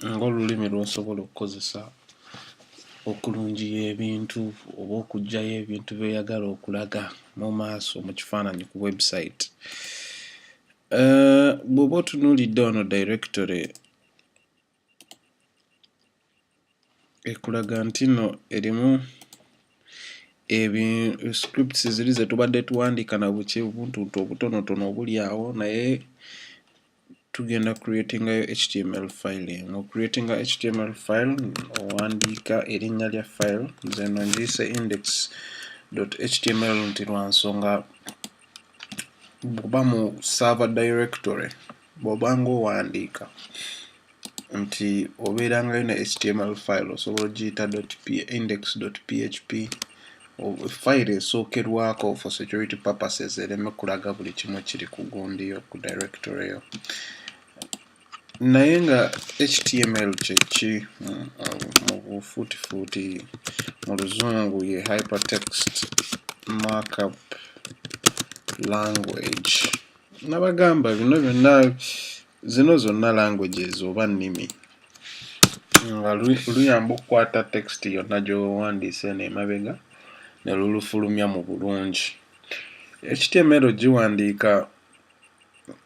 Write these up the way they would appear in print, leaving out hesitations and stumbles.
ng'olulimi lw'osobola okukozesa okulungiya ebintu oba okuggyayo ebintu by'oyagala okulaga mu maaso mu kifaananyi ku website. Bw'oba otunuulidde wano directory ekulaga nti nno erimu scripts ziri ze tubadde tuwandiika na buki obuntuntu obutonotono obuli awo, naye tugenda creatingayo HTML file. Creatinga HTML file owandiika erinnya lya file, nze nno ngiyise index.html nti lwa nsonga bw'oba mu server directory bw'oba ng'owandiika nti obeerangayo ne HTML file osobola ogiyita index.php file esookerwako for security purposes ereme kulaga buli kimu kiri ku gundi yo ku directory yo. Naye nga HTML kyeki mu bufuutifuuti mu luzungu ye hypertext markup language. Nabagamba bino byonna zino zonna languages oba nnimi nga luyamba okukwata text yonna gy'owandiise n'emabega ne lulufulumya mu bulungi. HTML ogiwandiika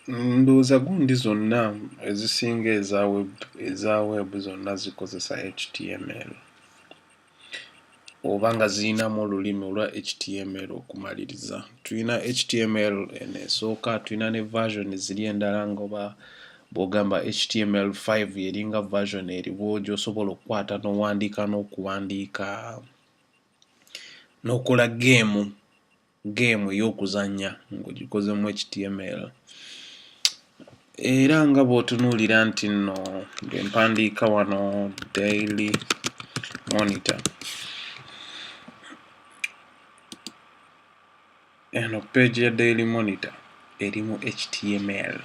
ndowooza gundi zonna ezisinga eza web zonna zikozesa HTML oba nga ziyinamu olulimi olwa HTML okumaliriza. Tuyina HTML eneesooka, tuyina ne version ziri endala ng'oba bw'ogamba HTML5 yeringa version eriwo gy'osobola okukwata n'owandiika n'okuwandiika n'okola game ey'okuzannya ng'ogikoze mu HTML. Era nga bw'otunuulira nti nno ng'empandiika wano Daily Monitor. Eno page ya Daily Monitor erimu HTML.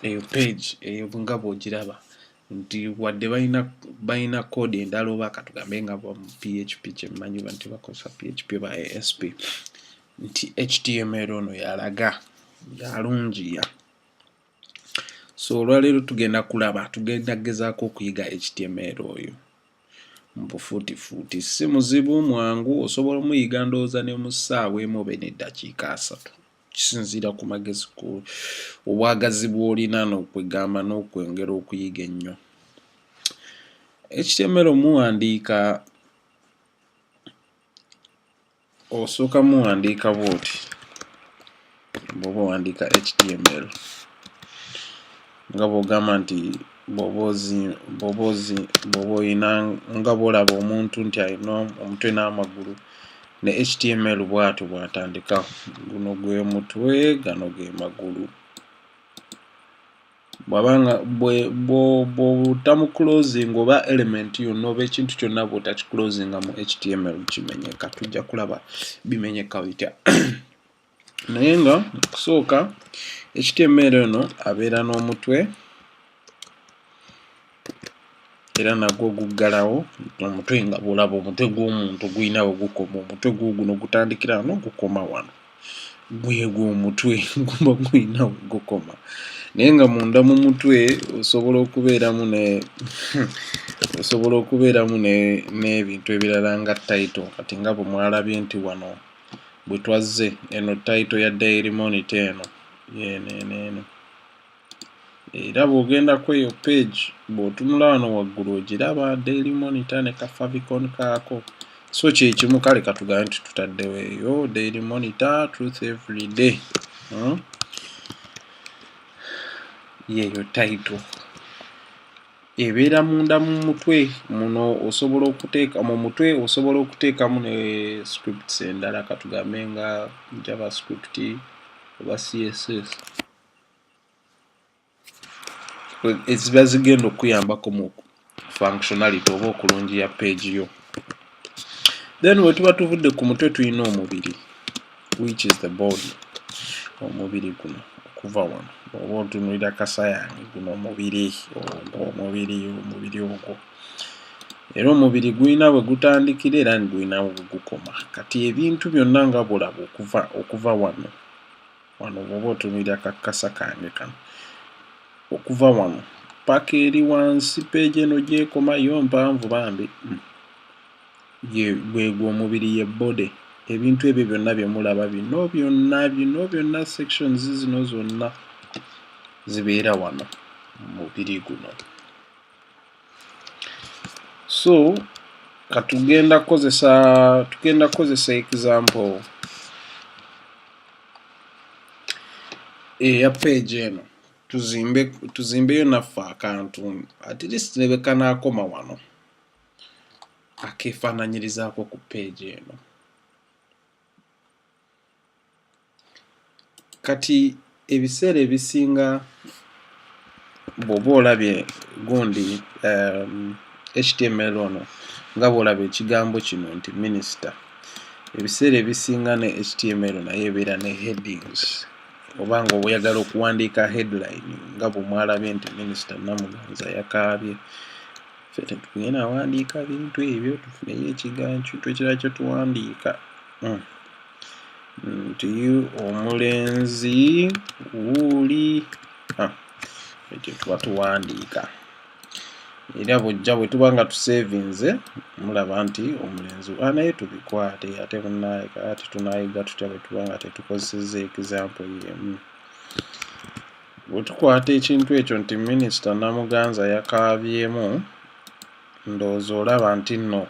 Eyo page eyo nga bw'ogiraba nti wadde balina code endala oba katugambe nga mu PHP kyemmanyi nti bakozesa PHP oba ASP nti HTML ono yalaga yalungiya. So olwaleero tugenda gezaako okuyiga HTML oyo mu bufuutifuuti. Si muzibu, mwangu, osobola omuyiga ndowooza ne mu ssaawa emu oba n'eddakiika 3. Kisinziira ku magezi obwagazi bw'olina n'okwegamba n'okwongera okuyiga ennyo. HTML muwandiika osooka muwandiika bw'oti bw'oba owandiika HTML nga bw'ogamba nti bw'oba oyina nga bw'olaba omuntu nti alina omutwe n'amagulu ne HTML bw'atyo bw'atandika, guno gwe mutwe, gano ge magulu. Bw'abanga bw'otamu closing oba element yonna oba ekintu kyonna bw'otakiclosinga mu HTML kimenyeka. Tujja kulaba bimenyeka bitya. Naye nga okusooka HTML eno abeera n'omutwe era nagwo guggalawo. Omutwe nga bw'olaba omutwe gw'omuntu guyina we gukoma, omutwe guno gutandikira wano gukoma wano, gwegwo omutwe guba guyina we gukoma. Naye nga munda mu mutwe osobola okubeeramu n'ebintu ebirala nga title. Kati nga bwe mwalabye nti wano bwe twazze eno title ya Daily Monitor eno yeeno. Era bw'ogenda ku eyo page bw'otunula wano waggulu ogiraba Daily Monitor ne ka favicon kaako. So kye kimu kale katugambe nti tutaddewo eyo Daily Monitor Truth Every Day. Yeyo title. Ebeera munda mu mutwe muno osobola okuteeka mu mutwe osobola okuteekamu ne scripts endala katugambe nga JavaScript oba CSS. Eziba zigenda okuyambako mu functionality oba okulungiya page yo. Then we tuba tuvudde ku mutwe tuyina omubiri, which is the body. Omubiri guno okuva wano oba otunuulira kasayansi guno omubiri ogwo. Era omubiri guyina bwe gutandikira era guyina bwe gukoma. Kati ebintu byonna nga bw'olaba okuva wano bw'oba otunuulira kakasa kange kano okuva wano paka eri wansi page eno gyekomayo mpanvu bambi gwegwo omubiri ye body. Ebintu ebyo byonna bye mulaba bino byonna sections zino zonna zibeera wano mubiri guno. So tugenda kozesa example eya page eno tuzimbeyo naffe akantu at least nebeka nakoma wano akefaananyirizaako ku page eno. Kati ebiseera ebisinga bw'oba olabye gundi HTML ono nga bw'olaba ekigambo kino nti minister, ebiseera ebisinga ne HTML naye ebeera ne headings, oba nga oyagala okuwandiika headline nga bwe mwalabye nti minister Namuganza yakaabye. Ffe tetugenda wandiika bintu ebyo, tufuneyo ekiganjo ekirala kye tuwandiika nti omulenzi wuli ekyo tuba tuwandiika. Era bw'ojja bwe tuba nga tusevinze mulaba nti omulenzi naye tubikwate ate ati tunaayiga tutya bwe tuba nga tetukozesezza example y'emu. Bwe tukwata ekintu ekyo nti minisita Namuganza yakaabyemu, ndowooza olaba nti nno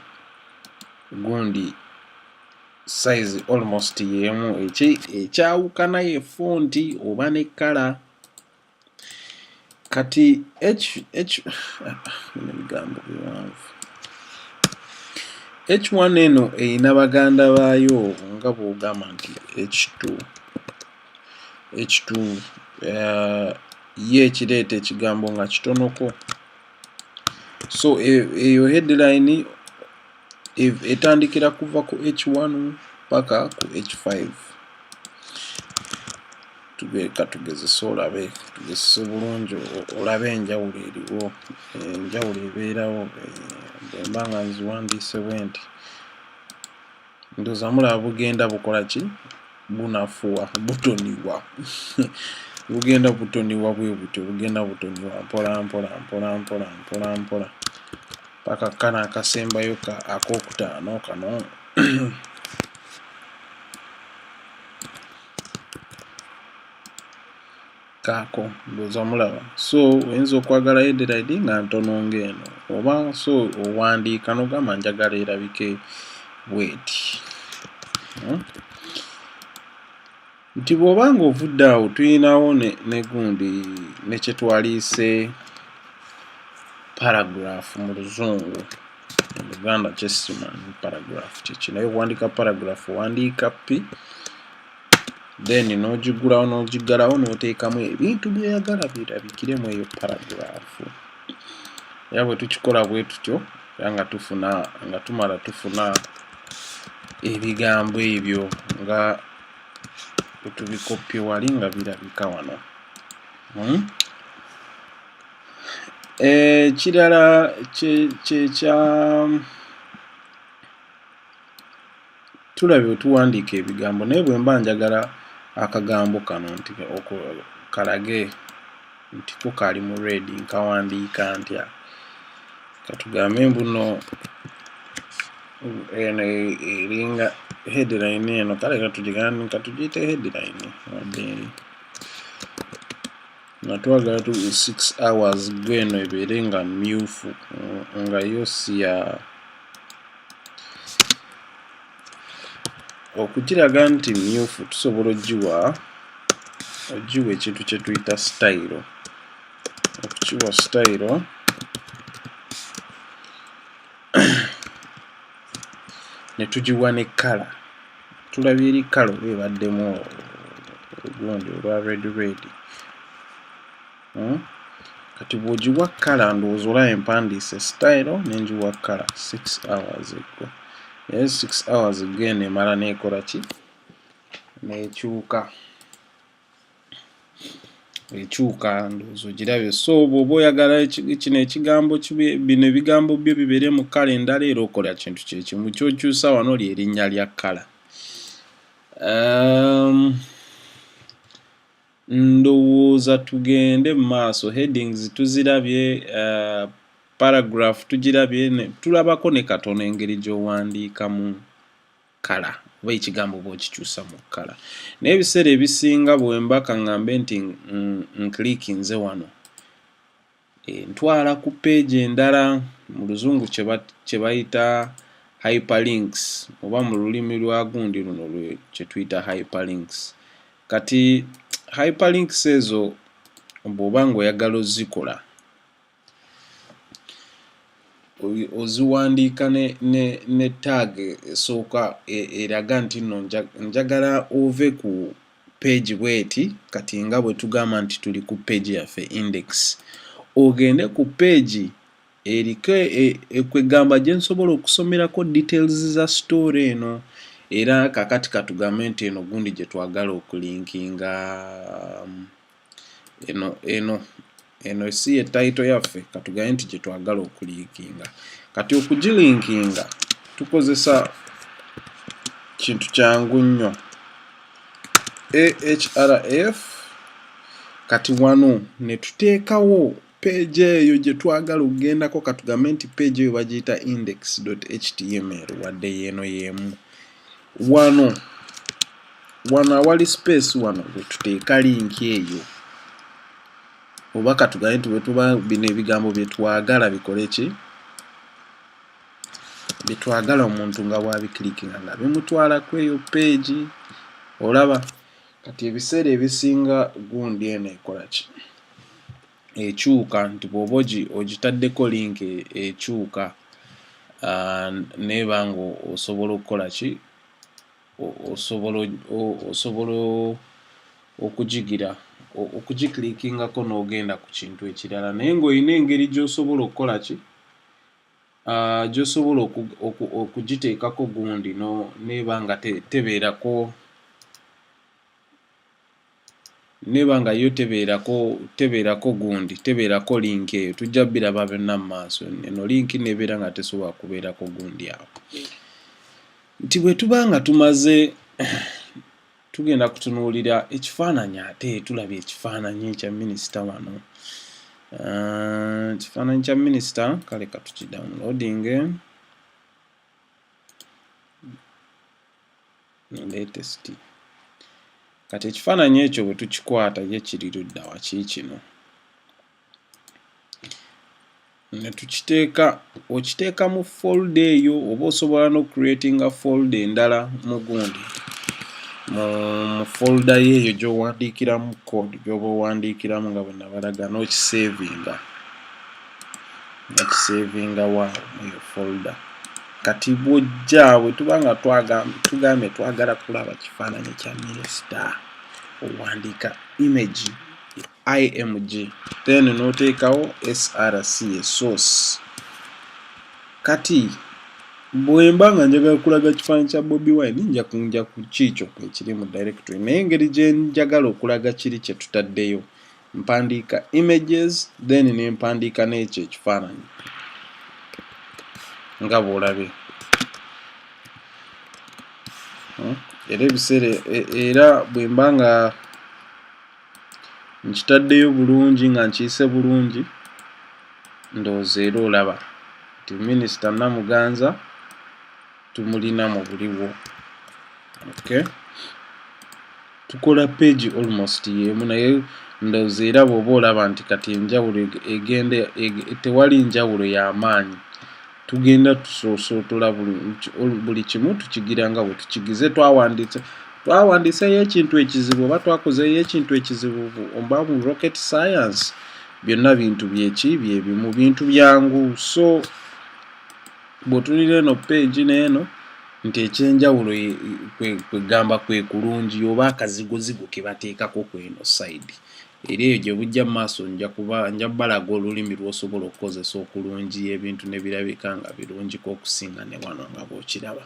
gundi size almost y'emu, ekyawukana ye fonti oba ne kala. Kati ebigambo biwanvu. H1 eno eyina baganda baayo nga bw'ogamba nti H2 ye ekireeta ekigambo nga kitonoko. So eyo headline etandikira kuva ku H1 paka ku H5. Tugezese olabe, tugezese bulungi olabe enjawulo eriwo, enjawulo ebeerawo. Bwemba nga nziwandiise bwe nti ndowooza mulaba bugenda bukola ki? Bunafuwa, butoniwa. Bugenda butoniwa bwe butyo, bugenda butoniwa mpola paka kano akasembayo ak'okutaano kano. Kaako ndowooza mulaba. So oyinza okwagala headline nga ntono ng'eno, oba so owandiika n'ogamba njagala erabike bw'eti. Nti bw'oba nga ovudde awo tuyinawo ne gundi ne kye twaliise paragraph mu Luzungu. Mu Luganda kye simanyi paragraph kiki, naye okuwandiika paragraph owandiika P then n'ogigulawo n'ogiggalawo n'oteekamu ebintu by'oyagala birabikire mu eyo paragraph. Era bwe tukikola bwe tutyo era nga tumala tufuna ebigambo ebyo nga tubikoppye wali nga birabika wano. Ekirala tulabe bwe tuwandiika ebigambo, naye bwe mba njagala akagambo kano nti kalage nti ko kali mu red, nkawandiika ntya? Katugambe mbuno eno eringa headline eno, kale katugiyite headline nga twagala 6 hours gweno ebeere nga myufu nga yo si ya okukiraga nti myufu. Tusobola ogiwa ekintu kye tuyita style, okukiwa style ne tugiwa ne kala. Tulabye eri kala oba ebaddemu ogundi olwa red. Kati bw'ogiwa kala ndowooza olaba empandiise style n'engiwa kala 6 hours ago. 6 hours again emala nekola ki? Nekyuka ndowooza ogirabye. So bw'oba oyagala kino ekigambo bino ebigambo byo bibeere mu kala endala, era okola kintu kye kimu, ky'okyusa wano ly'erinnya lya kala. ndowooza tugende mu maaso. Headings tuzirabye, paragraph tugirabye, tulabako ne katono engeri gy'owandiikamu kala oba ekigambo bw'okikyusa mu kala. Naye ebiseera ebisinga bwe mbaka ŋŋambe nti nklikinze wano, ntwala ku page endala, mu luzungu kye bayita hyperlinks oba mu lulimi lwa gundi luno kye tuyita hyperlinks. Kati hyperlinks ezo bw'oba ng'oyagala ozikola, oziwandiika ne tag esooka eraga nti nno njagala ove ku page bweti, kati nga bwe tugamba nti tuli ku page yaffe index. Ogende ku page eriko ekwegamba gye nsobola okusomerako details za story eno, era kakati katugambe nti eno gundi gye twagala okulinkinga, eno si ye title yaffe, katugambe nti gye twagala okulinkinga. Kati okugilinkinga tukozesa kintu kyangu nnyo, ahref. Kati wano ne tuteekawo page eyo gye twagala okugendako, katugambe nti page eyo bagiyita index.html wadde yeeno yeemu. Wano awali space wano we tuteeka link eyo, oba katugambe nti bwe tuba bino ebigambo bye twagala bikole ki, bye twagala omuntu nga bw'abiklikinga nga bimutwala ku eyo page. Olaba kati ebiseera ebisinga gundi eno ekola ki, ekyuka, nti bw'oba ogitaddeko link ekyuka, neba nga osobola okukola ki, osobola okugiklikingako n'ogenda ku kintu ekirala. Naye ng'olina engeri gy'osobola okukola ki, gy'osobola okugiteekako gundi neba nga tebeerako, neba nga yo tebeerako gundi, tebeerako link eyo, tujja biraba byonna mu maaso. Eno link nebeera nga tesobola kubeerako gundi awo. Nti bwe tuba nga tumaze tugenda kutunuulira ekifaananyi, ate tulabye ekifaananyi kya minisita wano. Ekifaananyi kya minisita, kale katukidownloading, latest. Kati ekifaananyi ekyo bwe tukikwata ye kiri ludda wa kiikino, ne tukiteeka, okiteeka mu folder eyo, oba osobola n'ocreatinga folder endala mu gundi, mu folder yeeyo gy'owandiikiramu code, gy'oba owandiikiramu nga bwe nabalaga, n'okisavinga waawo eyo folder. Kati bw'ojja bwe tuba nga tugambye twagala kulaba kifaananyi kya minisita, owandiika image img, then n'oteekawo src source. Kati bwe mba nga njagala kulaga kifaananyi kya Bobi Wine, nja ku kiikyo ekiri mu directory, naye engeri gye njagala okulaga kiri kye tutaddeyo, mpandiika images, then ne mpandiika n'ekyo ekifaananyi nga bw'olabye. Era ebiseera era bwe mba nga nkitaddeyo bulungi, nga nkiyise bulungi, ndowooza era olaba nti minisita Namuganza tumulina mu buliwo. Okay, tukola page almost yeemu, naye ndowooza era bw'oba olaba nti kati enjawulo tewali njawulo y'amaanyi, tugenda tusoosotola buli kimu tukigira nga bwe tukigize. Twawandiiseyo ekintu ekizibu oba twakozeyo ekintu ekizibu oba mu rocket science, byonna bintu byebimu, bintu byangu. So bw'otulira eno page n'eno nti ekyenjawulo kwegamba kwe kulungi, oba akazigozigo ke bateekako kweno side, era eyo gye bujja mu maaso nja balaga olulimi lw'osobola okukozesa okulungi ebintu ne birabika nga birungiko okusinga ne wano nga bw'okiraba.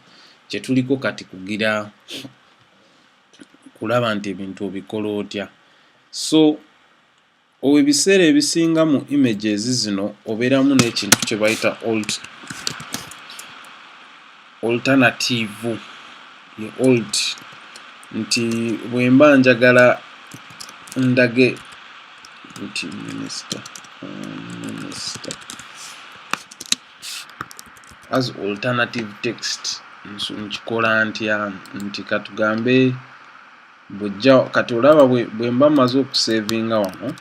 Kye tuliko kati kugira kulaba nti ebintu obikola otya. So ebiseera ebisinga mu images zino obeeramu n'ekintu kye bayita alternative, nti bwe mba njagala ndage nti minister as alternative text nkikola ntya nti katugambe bujja kati olaba bwe mba maze okusevinga wano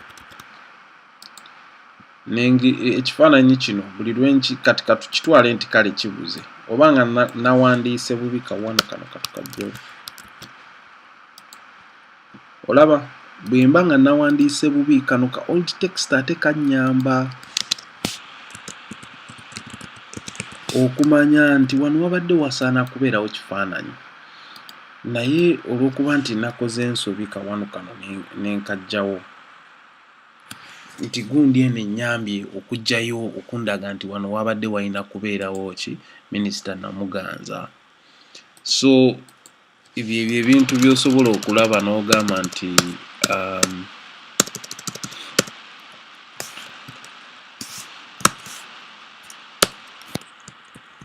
ekifaananyi kino buli lwenki kati katukitwale nti kale kibuze oba nga nawandiise bubi kawano kano katukajjawo olaba bwe mba nga nawandiise bubi kano ka old text ate kannyamba okumanya nti wano wabadde wasaana kubeerawo kifaananyi naye olw'okuba nti nakoze ensobi kawano kano nenkajjawo nti gundi eno ennyambye okugjayo okundaga nti wano wabadde walina kubeerawo ki minisita Namuganza. So ebyo ebintu by'osobola okulaba n'ogamba nti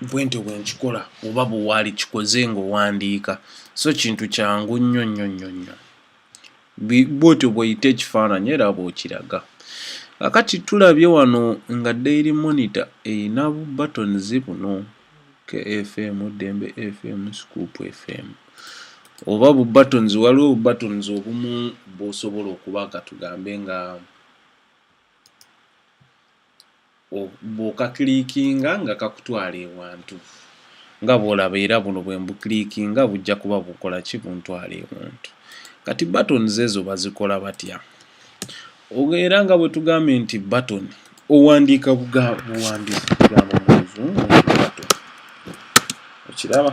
bwentyo bwe nkikola oba bwe waali kikoze ng'owandiika so kintu kyangu nnyo bwotyo bw'oyita ekifaananyi era bw'okiraga. Kakati tulabye wano nga Daily Monitor erina buttons buno KFM, Dembe FM, Scoop FM oba buttons waliwo buttons obumu bw'osobola okuba katugambe nga bw'okakiliikinga nga kakutwala ewantu nga bw'olaba era buno bwe mbukiliikinga bujja kuba bukola ki buntwala ewantu. Kati buttons ezo bazikola batya? Era nga bwe tugambye nti button owandiika buwandiisi bigambo mu Luzungu nti button. Okiraba?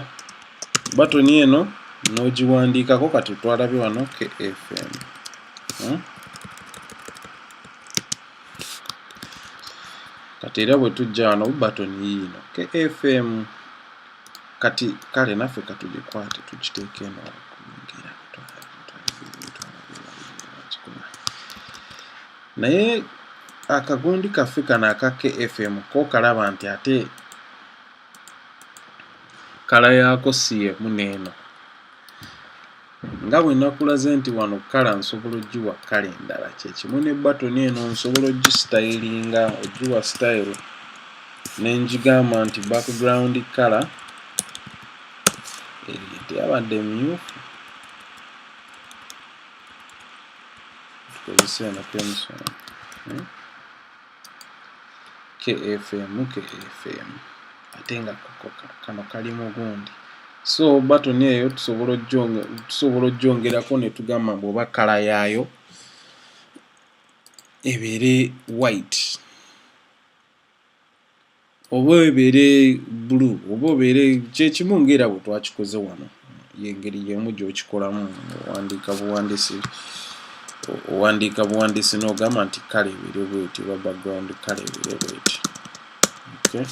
Button eno n'ogiwandiikako kati twalabye wano KFM. Kati era bwe tujja wano button yiino KFM kati kale naffe katugikwate tugiteeke eno okungira naye akagundi kaffe kano aka KFM ko kalaba nti ate kala yaako si emu n'eno nga bwe nakulaze nti wano kala nsobola ogiwa kala endala kyekimu ne button eno nsobola ogisitayiringa ogiwa style nenjigamba nti background color teyabadde mmyufu tukozesa eno pencil KFM ate nga kano kalimu gundi so button eyo tusobola ogyongerako ne tugamba bw'oba kala yaayo ebeere white oba ebeere blue oba obeere kyekimu ng'era bwe twakikoze wano y'engeri y'emu gy'okikolamu owandiika buwandiisi n'ogamba nti kala ebeere bweti oba background kala ebeere bweti. Okay.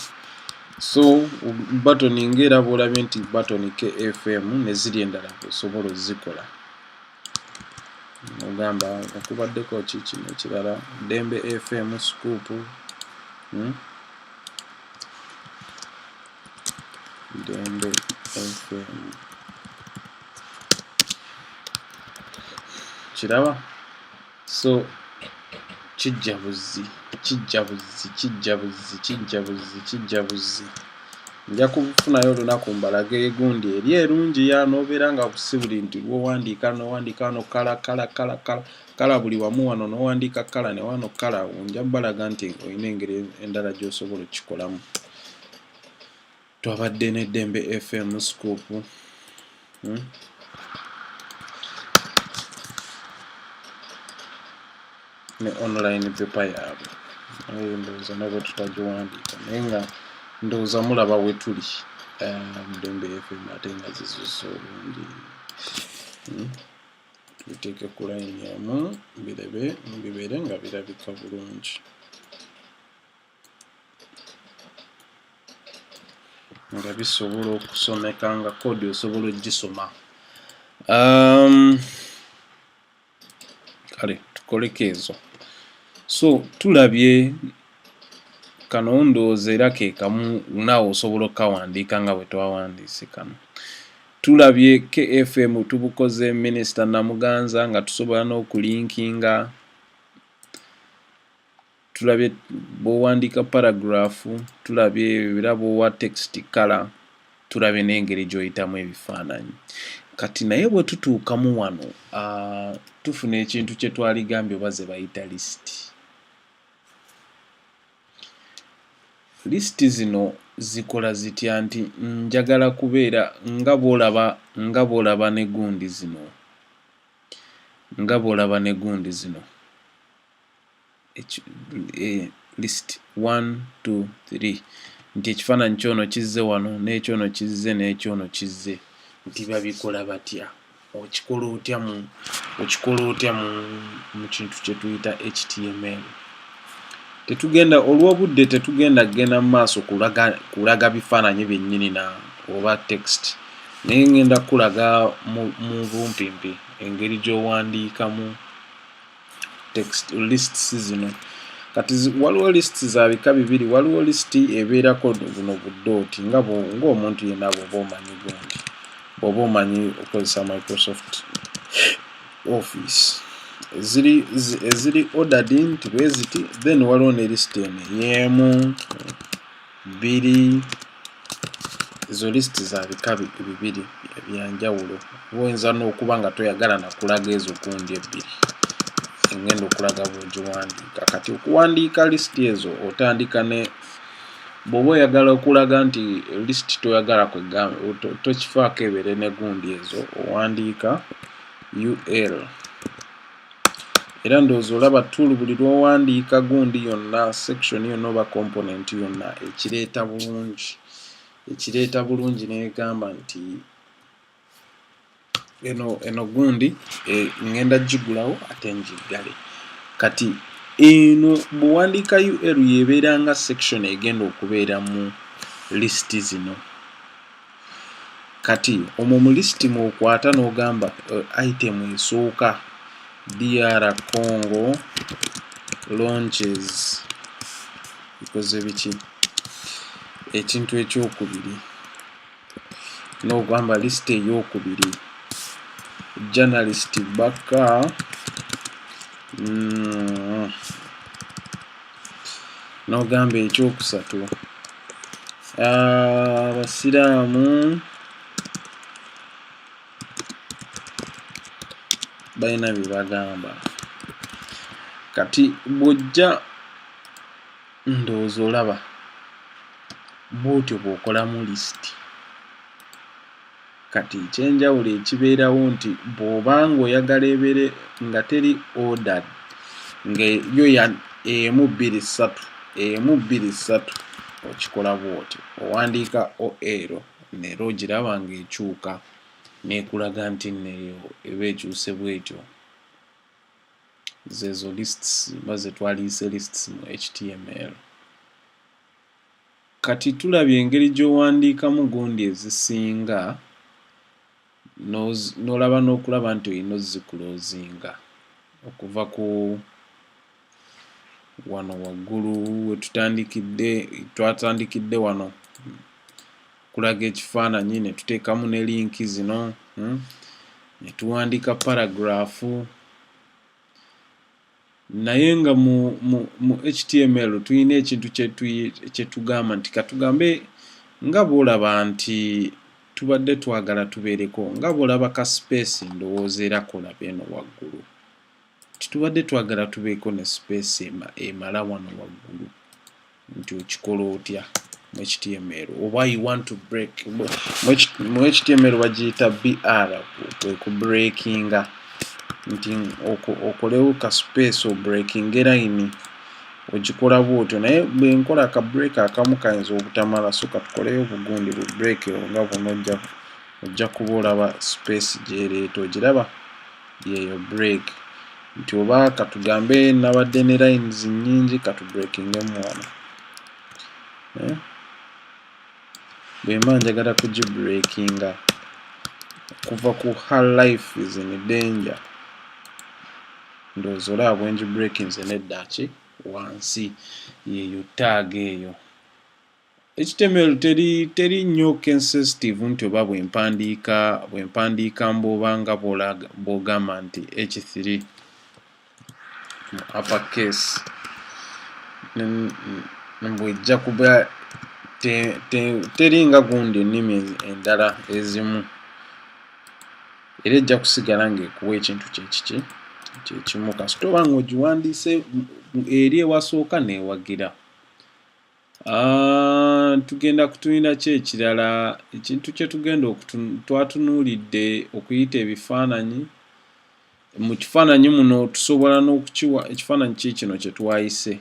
So button ng'era bw'olabye nti button KFM ne ziri endala osobola ozikola ogamba okubaddeko kino ekirala Dembe FM, Scoop Dembe FM kiraba so kijja buzzi nja kufunayo olunaku mbalaga egundi eri erungi ya n'obeera nga busibuli nti lw'owandiika no kala buli wamu wano n'owandiika kala ne wano kala nja balaga nti olina engeri endala gy'osobola okikolamu. Twabadde ne Dembe FM, Scoop ne online paper yaabwe ndowooza nabwe tutagiwandiika naye nga ndowooza mulaba we tuli Dembe FM ate nga zizuza obulungi tubiteeke ku layini emu bibeere nga birabika bulungi nga bisobola okusomeka nga kodi osobola ogisoma. Kale tukoleko ezo so tulabye kano ndowooza era ke kamu naawe osobola okawandiika nga bwe twawandiise kano tulabye KFM tubukoze Minister Namuganza nga tusobola n'okulinkinga. Tulabye bw'owandiika paragraph, tulabye ebirabo wa text color, tulabye n'engeri gy'oyitamu ebifaananyi. Kati naye bwe tutuukamu wano tufuna ekintu kye twaligambye oba ze bayita list. List zino zikola zitya nti njagala kubeera nga bw'olaba ne gundi zino. List 1 2 3 nti ekifaananyi kyono kizze wano n'ekyono kizze n'ekyono kizze nti babikola batya, okikola otya mu kintu kye tuyita HTML. Olw'obudde tetugenda mu maaso kulaga bifaananyi byennyini oba text, naye ngenda kulaga mu bumpimpi engeri gy'owandiikamu text lists zino. Kati waliwo lists za bika bibiri. Waliwo list ebeerako buno buddooti ng'omuntu yenna bw'oba omanyi okozesa Microsoft Office. Eziri ordered nti bwe ziti, then waliwo ne list eno y'emu, bbiri. Ezo list za bika bibiri ebyanjawulo. Oyinza n'okuba nga toyagala nakulaga ezo gundi ebbiri, ngenda okulaga bw'ogiwandiika. Kati okuwandiika list ezo otandika ne bw'oba oyagala okulaga nti list toyagala tokifaako ebeere ne gundi ezo, owandiika UL. Era ndowooza olaba tool buli lw'owandiika gundi yonna, section yonna oba component yonna ekireeta bulungi n'egamba nti eno gundi ngenda gigulawo ate njiggale. Kati eno bw'owandiika UL yebeera nga section egenda okubeera mu list zino. Kati omwo mu list mw'okwata n'ogamba item esooka DR Congo launches bikoze biki, ekintu ekyokubiri n'ogamba list ey'okubiri journalist Baka n'ogamba ekyokusatu abasiraamu balina bye bagamba. Kati bw'ojja ndowooza olaba bw'otyo bw'okolamu list. Kati ekyenjawulo ekibeerawo nti bw'obanga oyagala ebeere nga teri ordered, ng'eyo emu bbiri ssatu okikola bw'otyo, owandiika OL neera ogiraba ng'ekyuka n'ekulaga nti neyo eba ekyuse bw'etyo. Zezo lists ze twaliise lists mu HTML. Kati tulabye engeri gy'owandiikamu gundi ezisinga n'olaba n'okulaba nti olina ozikulozinga okuva ku wano waggulu we twatandikidde wano kulaga ekifaananyi ne tuteekamu ne linki zino, ne tuwandiika paragraph. Naye nga mu HTML tulina ekintu kye tugamba nti katugambe nga bw'olaba nti tubadde twagala tubeereko, nga bw'olaba ka space ndowooza era kolaba eno waggulu, titubadde twagala tubeeko ne space emala wano waggulu, nti okikola otya mu HTML oba you want to break. Mu HTML bagiyita BR, kwe ku breakinga, nti okolewo ka space o breaking line, ogikola bw'otyo. Naye bwe nkola ka break akamu kayinza obutamala, so katukoleyo bugundi bu break nga buno ojja kuba olaba space gy'ereeta, ogiraba yeyo break. Nti oba katugambe nabadde ne lines nnyingi katubreakingemu wano, bwe mba njagala kugibreakinga okuva ku her life is in danger, ndowooza olaba bwe ngibreakinze nedda ki wansi, yeyo tag eyo HTML teri nnyo sensitive nti oba bwempandiika mbw'obanga bw'ogamba nti H3 mu uppercase bw'ejja kuba teringa gundi ennimi endala ezimu, era ejja kusigala ng'ekuwa ekintu kyekimu kasita oba ng'ogiwandiise eri ewasooka n'ewagira. Tugenda kutulina ki ekirala? Ekintu kye tugenda twatunuulidde okuyita ebifaananyi. Mu kifaananyi muno tusobola n'okukiwa ekifaananyi kino kye twayise,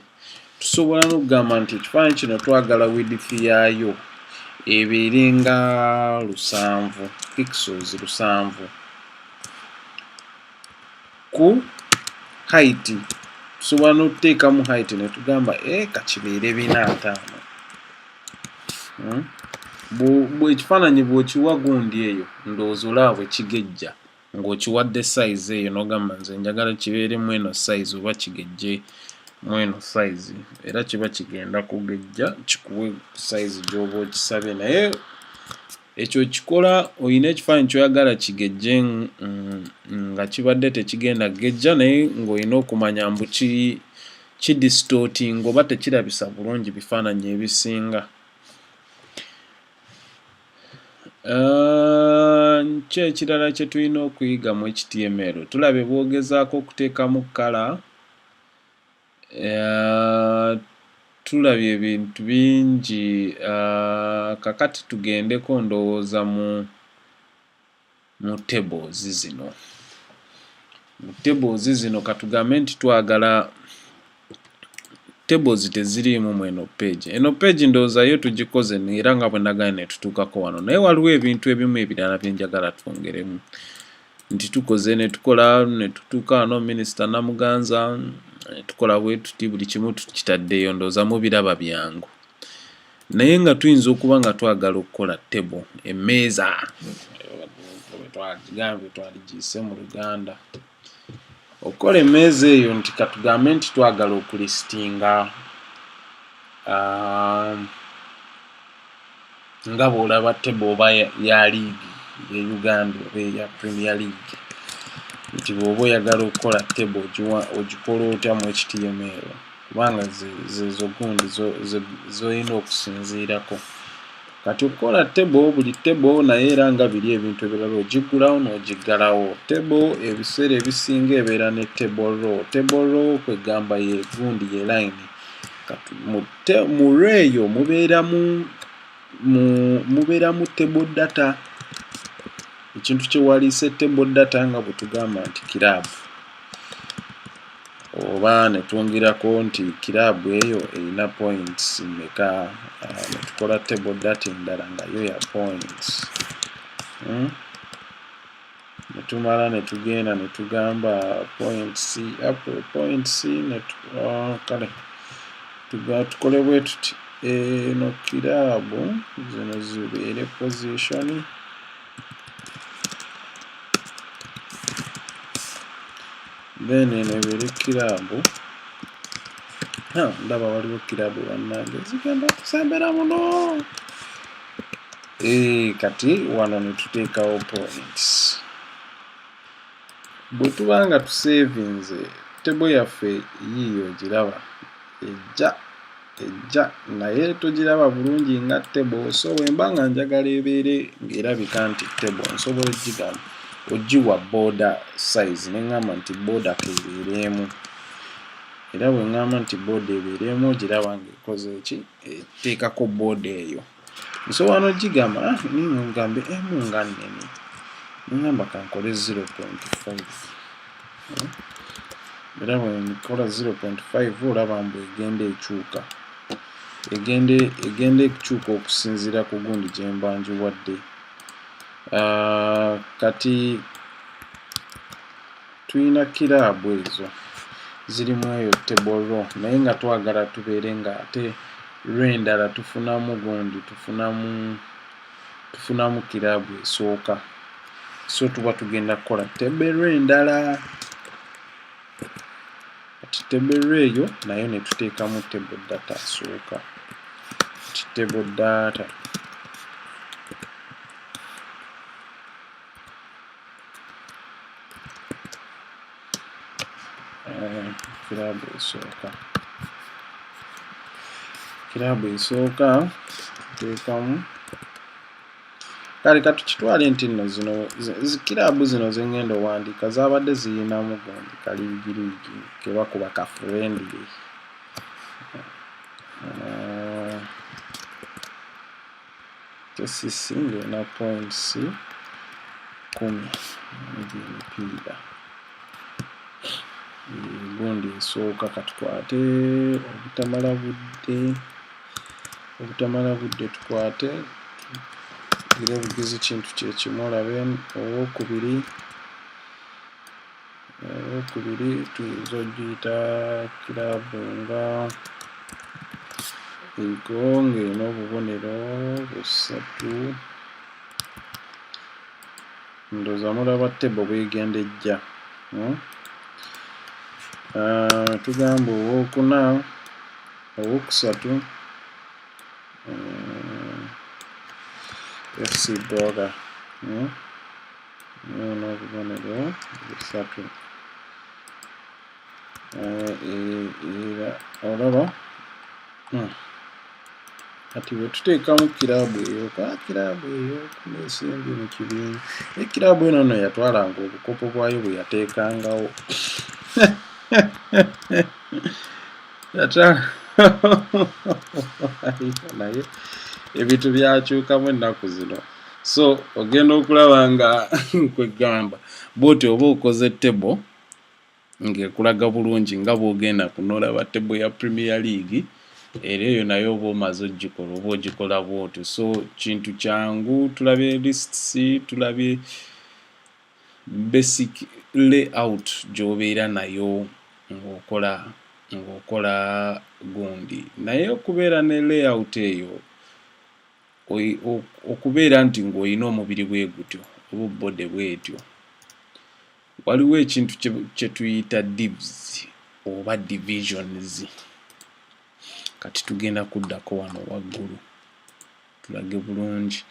tusobola n'okugamba nti ekifaananyi kino twagala width yaayo ebeere nga 7 pixels 7 ku height. Tusobola n'okuteekamu height ne tugamba kakibeere 450. Ekifaananyi bw'okiwa gundi eyo ndowooza olaba bwe kigejja ng'okiwadde size eyo n'ogamba nze njagala kibeere mu eno size oba kigejje mu eno size, era kiba kigenda kugejja kikuwe size gy'oba okisabye. Naye ekyo kikola oyina ekifaananyi ky'oyagala kigejje nga kibadde tekigenda kgejja, naye ng'olina okumanya mbu kidistorting oba tekirabisa bulungi bifaananyi ebisinga. Ki ekirala kye tulina okuyiga mu HTML? Tulabe bw'ogezaako okuteekamu kala, tulabye ebintu bingi. Kakati tugendeko ndowooza mu tables zino. Mu tables zino katugambe nti twagala tables teziriimu mu eno page. Eno page ndowooza yo tugikoze era nga bwe nagambye ne tutuukako wano, naye waliwo ebintu ebimu ebirala bye njagala twongeremu. Nti tukoze ne tukola ne tutuuka wano Minisita Namuganza ne tukola bwe tuti buli kimu tukitaddeyo, ndowooza mubiraba byangu. Naye nga tuyinza okuba nga twagala okukola table, emmeeza twaligiyise mu Luganda. Okukola emmeeza eyo nti katugambe nti twagala okulistinga nga bw'olaba table oba ya liigi ya Uganda oba eya Premier League, nti bw'oba oyagala okukola table ogikola otya mu HTML, kubanga zezo gundi z'olina okusinziirako. Kati okukola table, buli table naye era nga biri ebintu ebirala ogigulawo n'ogiggalawo. Table ebiseera ebisinga ebeera ne table row. Table row kwegamba ye gundi ye line. Mu row eyo mubeeramu table data, ekintu kye waliise table data nga bwe tugamba nti kiraabu, oba ne twongerako nti kiraabu eyo erina points mmeka, ne tukola table data endala nga yo ya points. Ne tumala ne tugenda ne tugamba points kale tukole bwe tuti eno kiraabu zino zibeere position, then eno ebeere kiraabu. Ndaba waliwo kiraabu bannange zigenda okusembera muno. Kati wano ne tuteekawo points. Bwe tuba nga tusevinze table yaffe yiiyo ogiraba ejja naye togiraba bulungi nga table, so bwe mba nga njagala ebeere ng'erabika nti table, nsobola ogiwa border size ne ngamba nti border kebeereemu, era bwe ngamba nti border ebeereemu ogiraba ng'ekoze ki, eteekako border eyo. Nsobola n'ogigamba ngambe emu nga nnene, ngamba kankole 0.5, era bwe nkola 0.5 olaba mbu egenda ekyuka, egenda ekukyuka okusinziira ku gundi gye mba ngiwadde. Kati tulina kiraabu ezo zirimu eyo table row, naye nga twagala tubeere nga ate row endala tufunamu gundi tufunamu kiraabu esooka, so tuba tugenda kukola table row endala. Kati table row eyo nayo ne tuteekamu table data asooka. table data. Kirabu esooka tuteekamu kale katukitwale nti nno zino kirabu zino zengenda owandiika zaabadde ziyinamu gundi kaliigiriigi ke bakuba ka friendly. Tesisi ng'ena points 10 emipiira. Gundi esooka katukwate obutamala budde tukwate tugire obugizi kintu kyekimu olabe. Owookubiri tuyinza ogiyita kirabu nga ego ng'erina obubonero busatu. Ndowooza mulaba table bw'egenda ejja. Tugamba owookusatu FC Blogger n'obubonero busatu. Olaba kati bwe tuteekamu kirabu eyo kuneesembi mu kibiina. Kirabu eno nno yatwalanga obukopo bwayo bwe yateekangawo. Naye ebintu byakyukamu ennaku zino. So ogenda okulaba nga kwegamba bw'oti oba okoze table ng'ekulaga bulungi nga bw'ogenda kunolaba table ya Premier League era eyo nayo oba omaze ogikola oba ogikola bw'otyo. So kintu kyangu, tulabye lists, tulabye basic layout gy'obeera nayo ng'okola gundi. Naye okubeera ne layout eyo okubeera nti ng'olina omubiri bwe gutyo oba bode bwetyo, waliwo ekintu kye tuyita divs oba divisions. Kati tugenda kuddako wano waggulu tulage bulungi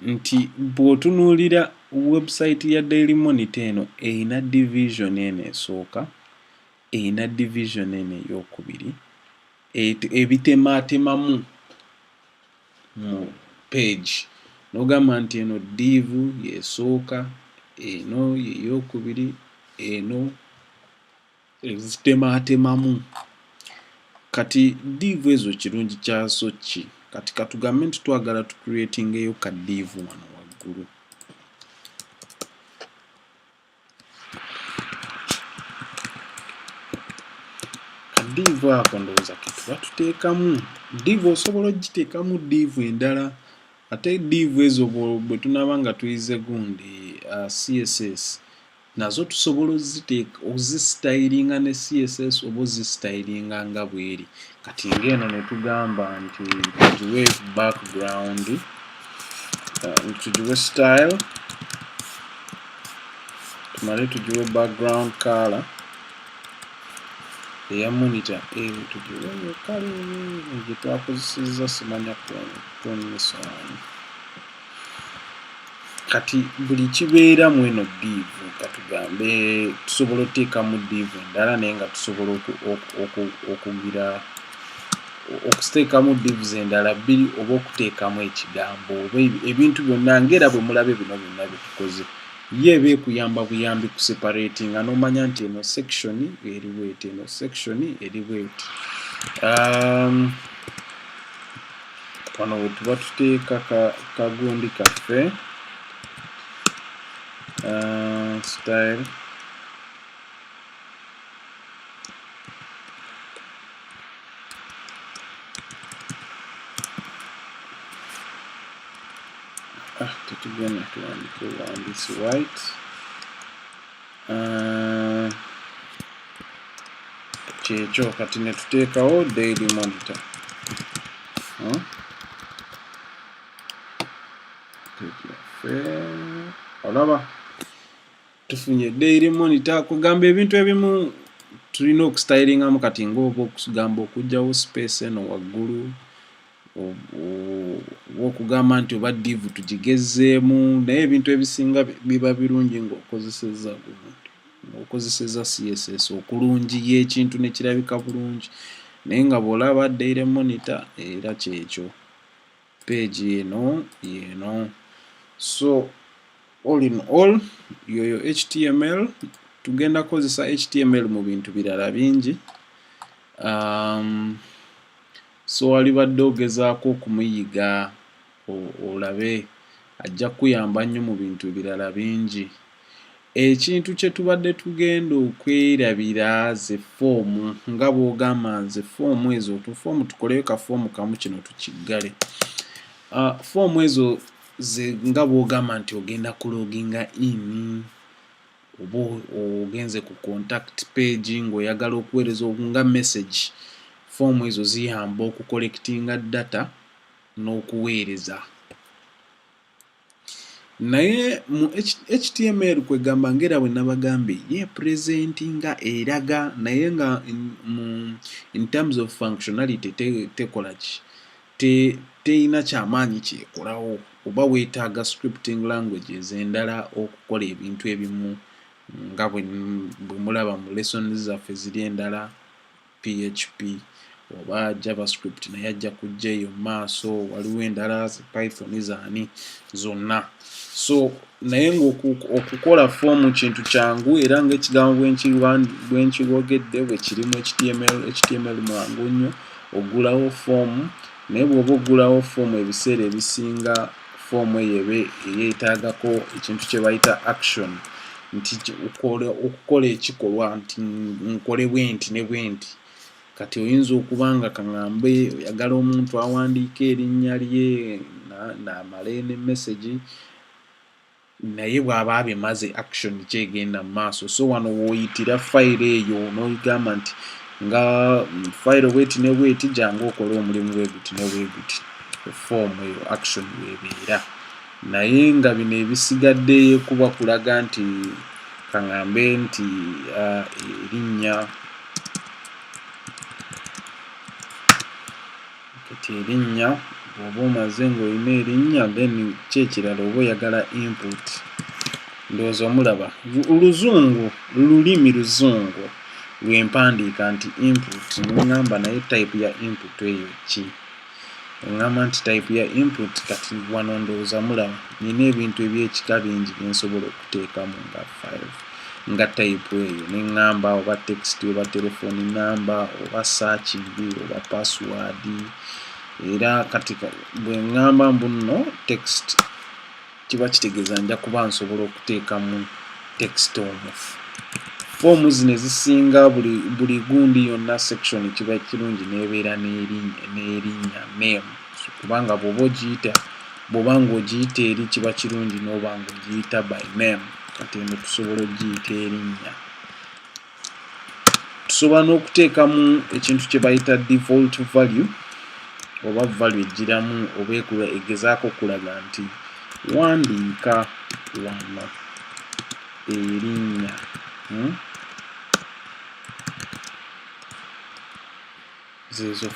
nti bw'otunuulira website ya Daily Monitor eno eyina division eno esooka, eyina division eno eyokubiri, ebitemaatemamu mu page n'ogamba nti eno div yesooka, eno yeyokubiri, eno ezitemaatemamu. Kati div ezo kirungi kyaso ki? Kati katugambe nti twagala tucreatingeyo ka div wano waggulu. Div ako ndowooza ketuba tuteekamu. Div osobola ogiteekamu div endala, ate div ezo bwe tunaba nga tuyize gundi CSS nazo tusobola ozisitayiringa ne CSS oba ozisitayiringa nga bweri. Kati ng'eno ne tugamba nti tugiwe background, tugiwe style, tumale tugiwe background color eya monitor eyo tugiweyo kale gye twakozesezza simanya kunyisaamu. Kati buli kibeera mu eno div katugambe tusobola oteekamu div endala naye nga tusobola okugira okuteekamu divs endala bbiri oba okuteekamu ekigambo oba ebintu byonna ng'era bwe mulabe bino byonna bye tukoze. Ye eba ekuyamba buyambi ku separatinga n'omanya nti eno section eri bweti, eno section eri bweti. Wano bwe tuba tuteeka kagundi kaffe style tetugenda tuwandike obuwandiisi white, kyekyo. Kati ne tuteekawo Daily Monitor. Olaba tufunye Daily Monitor. Kugamba ebintu ebimu tulina okusitayiringamu kati ng'oba okugamba okuggyawo space eno waggulu okugamba nti oba divu tugigezeemu, naye ebintu ebisinga biba birungi ng'okozeseza CSS okulungiya ekintu ne kirabika bulungi, naye nga bw'olaba daily monitor era kyekyo page yeeno. So all in all yoyo HTML. Tugenda kozesa HTML mu bintu birala bingi. So walibadde ogezaako okumuyiga olabe, ajja kuyamba nnyo mu bintu birala bingi. Ekintu kye tubadde tugenda okwerabira ze foomu, nga bw'ogamba nze foomu ezo tukoleyo ka foomu kamu kino tukiggale. Foomu ezo nga bw'ogamba nti ogenda kuloginga in, oba ogenze ku contact page ng'oyagala okuweereza nga message. Foomu ezo ziyamba okukolektinga data n'okuweereza. Naye mu HTML kwegamba ng'era bwe nabagambye yeepresentinga eraga, naye nga in terms of functionality tekola ki, teyina kyamaanyi kyekolawo, oba weetaaga scripting languages endala okukola ebintu ebimu nga bwe mulaba mu lessons zaffe ziri endala PHP oba JavaScript naye ajja kujja eyo maaso, waliwo endala Python zaani zonna. So naye ng'okukola foomu kintu kyangu, era ng'ekigambo bwe nkiwogedde bwe kiri mu HTML mwangu nnyo ogulawo foomu, naye bw'oba ogulawo foomu ebiseera ebisinga foomu eyo yeetaagako ekintu kye bayita action, nti okukola ekikolwa nti nkole bwenti ne bwenti. Kati oyinza okuba nga kaŋŋambe oyagala omuntu awandiika erinnya lye n'amala ne message, naye bw'aba abimaze action kyegenda mu maaso. So wano w'oyitira fayiro eyo n'ogamba nti nga fayiro bweti ne bweti jangu okole omulimu bwe guti ne bwe guti, foomu eyo action weebeera. Naye nga bino ebisigadde kuba kulaga nti kaŋŋambe nti erinnya bw'oba omaze ng'olina erinnya then kyekirala oba oyagala input. Ndowooza omulaba lulimi luzungu lwempandiika nti input, neŋŋamba naye type ya input eyo ki? Eŋŋamba nti type ya input, kati wano ndowooza mulaba nina ebintu eby'ekika bingi bye nsobola okuteekamu nga file nga type eyo, neŋŋamba oba text oba telephone number oba searching oba password. Era kati bwe ŋŋamba nno text kiba kitegeeza nja kuba nsobola okuteekamu text omwo. Foomu zino ezisinga buli gundi yonna section kiba kirungi n'ebeera n'erinnya name, kubanga bw'oba ng'ogiyita eri kiba kirungi n'oba ng'ogiyita by name. Kati eno tusobola ogiyita erinnya. Tusobola n'okuteekamu ekintu kye bayita default value oba value eggiramu oba egezaako okulaga nti wandiika wano erinnya. Zezo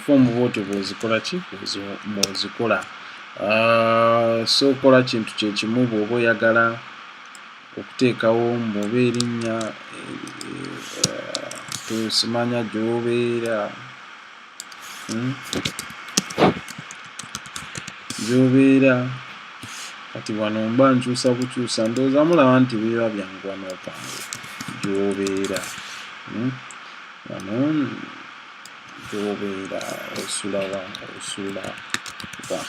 foomu bw'otyo bw'ozikola ki? Bw'ozikola. So kola kintu kye kimu bw'oba oyagala okuteekawo mbw'oba erinnya tusimanya gy'obeera kati wano mba nkyusa bukyusa, ndowooza mulaba nti biba byangu wano opange gy'obeera. Wano gy'obeera osula wa.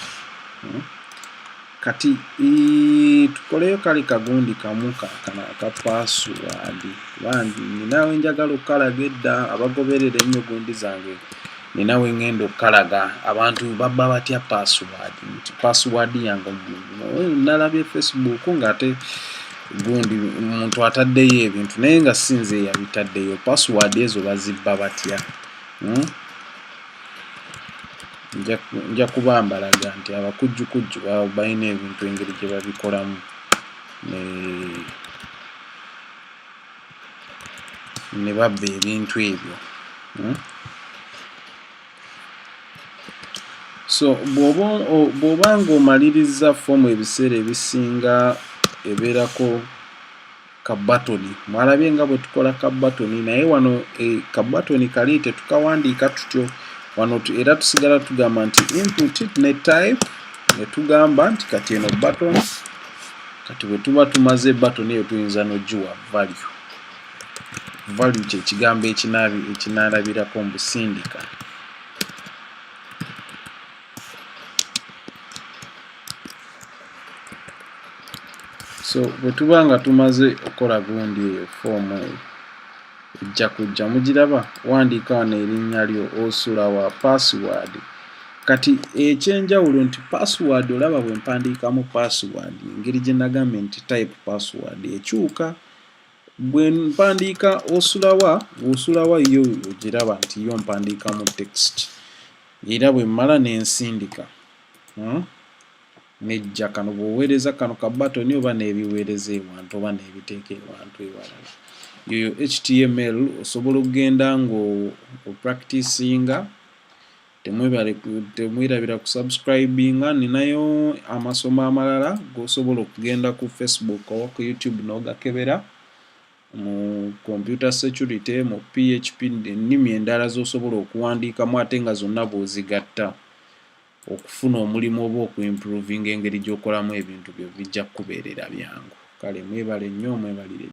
Kati tukoleyo kali kagundi kamu kaakano aka password. Bangi ninawe njagala okukalaga edda, abagoberera ennyo gundi zange ninawe ngenda okukalaga. Abantu babba batya password, nti password yange nalabye Facebook ng'ate gundi omuntu ataddeyo ebintu naye nga sinze yabitaddeyo. Password ezo bazibba batya? Nja kuba mbalaga nti abakujjukujju balina ebintu engeri gye babikolamu ne babba ebintu ebyo. So bw'oba ng'omaliriza foomu ebiseera ebisinga ebeerako ka batoni, mwalabye nga bwe tukola ka batoni, naye wano ka batoni kali tetukawandiika tutyo. Wano era tusigala tugamba nti input ne type ne tugamba nti kati eno button. Kati bwe tuba tumaze button eyo tuyinza n'ogiwa value. Value kye kigambo ekinaalabirako mu busindika. So bwe tuba nga tumaze okukola gundi eyo foomu eyo ejja kujja mugiraba, wandiika wano erinnya lyo, osula wa password. Kati ekyenjawulo nti password olaba bwe mpandiikamu password, engeri gye nagambye nti type password ekyuka. Bwe mpandiika osulawa yo ogiraba nti yo mpandiikamu text. Era bwe mmala n'ensindika nejja kano bw'oweereza kano ka batoni oba n'ebiweereza ewantu oba n'ebiteeka ewantu ewalala. Yoyo HTML osobola okugenda ng'opracticinga. Temwerabira ku subscribinga. Ninayo amasomo amalala g'osobola okugenda ku Facebook oba ku YouTube n'ogakebera mu computer security, mu PHP, ennimi endala z'osobola okuwandiikamu ate nga zonna bw'ozigatta okufuna omulimu oba okuimprovinga engeri gy'okolamu ebintu byo bijja kukubeerera byangu. Kale mwebale nnyo, mwebalire.